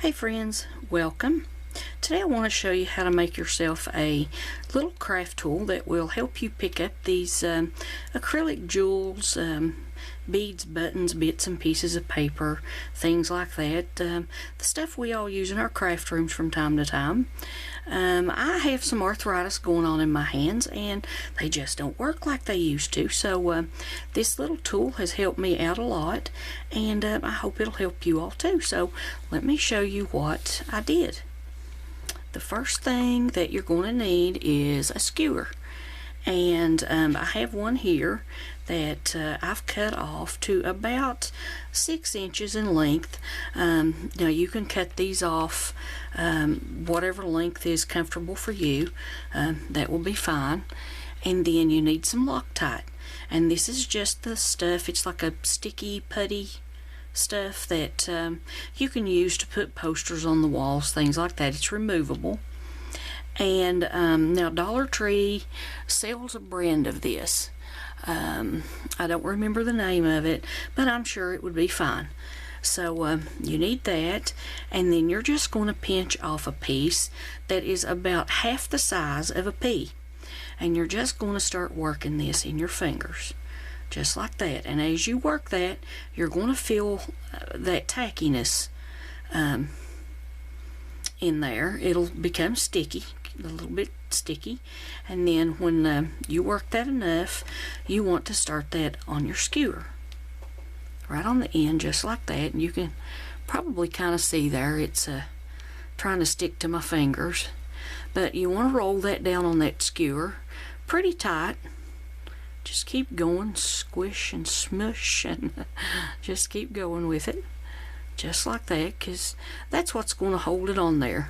Hey friends, welcome. Today I want to show you how to make yourself a little craft tool that will help you pick up these acrylic jewels, beads, buttons, bits and pieces of paper, things like that. The stuff we all use in our craft rooms from time to time. I have some arthritis going on in my hands and they just don't work like they used to, so this little tool has helped me out a lot, and I hope it'll help you all too. So let me show you what I did. The first thing that you're going to need is a skewer, and I have one here that I've cut off to about 6 inches in length. Now you can cut these off whatever length is comfortable for you. That will be fine. And then you need some Loctite, and this is just the stuff. It's like a sticky putty stuff that you can use to put posters on the walls, things like that. It's removable. And now Dollar Tree sells a brand of this. I don't remember the name of it, but I'm sure it would be fine. So you need that, and then you're just going to pinch off a piece that is about half the size of a pea, and you're just going to start working this in your fingers just like that. And as you work that, you're going to feel that tackiness in there. It'll become sticky, a little bit sticky, and then when you work that enough, you want to start that on your skewer right on the end just like that. And you can probably kind of see there it's trying to stick to my fingers, but you want to roll that down on that skewer pretty tight. Just keep going, squish and smush, and just keep going with it just like that, because that's what's going to hold it on there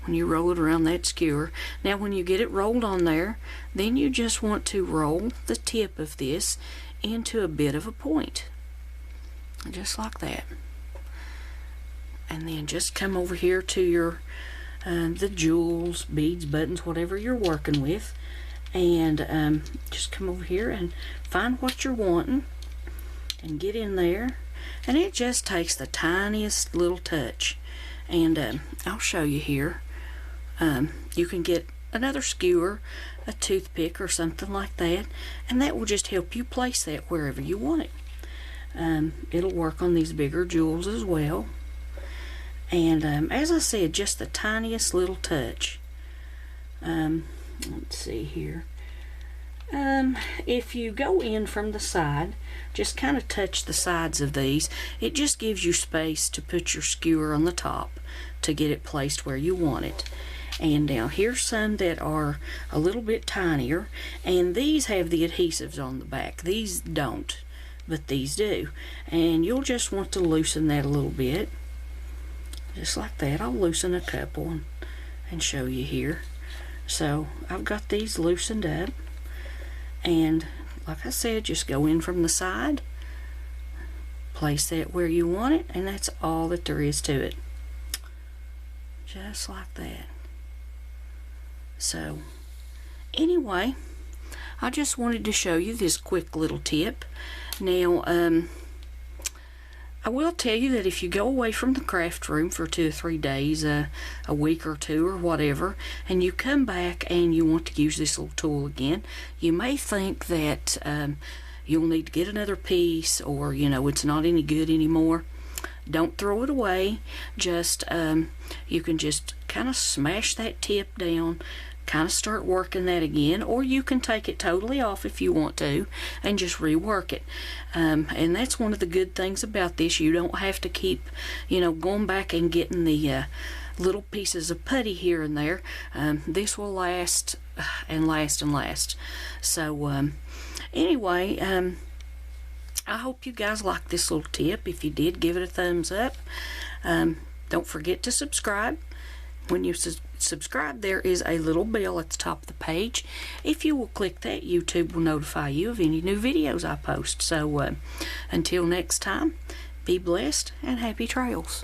when you roll it around that skewer. Now when you get it rolled on there, then you just want to roll the tip of this into a bit of a point just like that, and then just come over here to your the jewels, beads, buttons, whatever you're working with, and just come over here and find what you're wanting and get in there. And it just takes the tiniest little touch, and I'll show you here. You can get another skewer, a toothpick or something like that, and that will just help you place that wherever you want it. It'll work on these bigger jewels as well, and as I said, just the tiniest little touch. Let's see here. If you go in from the side, just kind of touch the sides of these. It just gives you space to put your skewer on the top to get it placed where you want it. And now here's some that are a little bit tinier, and these have the adhesives on the back. These don't, but these do. And you'll just want to loosen that a little bit just like that. I'll loosen a couple and show you here. So I've got these loosened up, and like I said, just go in from the side, place that where you want it, and that's all that there is to it, just like that. So anyway, I just wanted to show you this quick little tip. Now I will tell you that if you go away from the craft room for 2 or 3 days, a week or two or whatever, and you come back and you want to use this little tool again, you may think that you'll need to get another piece, or it's not any good anymore. Don't throw it away. Just you can just kind of smash that tip down, kind of start working that again, or you can take it totally off if you want to and just rework it. And that's one of the good things about this. You don't have to keep going back and getting the little pieces of putty here and there. This will last and last and last. So anyway, I hope you guys liked this little tip. If you did, give it a thumbs up. Don't forget to subscribe. When you subscribe, there is a little bell at the top of the page. If you will click that, YouTube will notify you of any new videos I post. So until next time, be blessed and happy trails.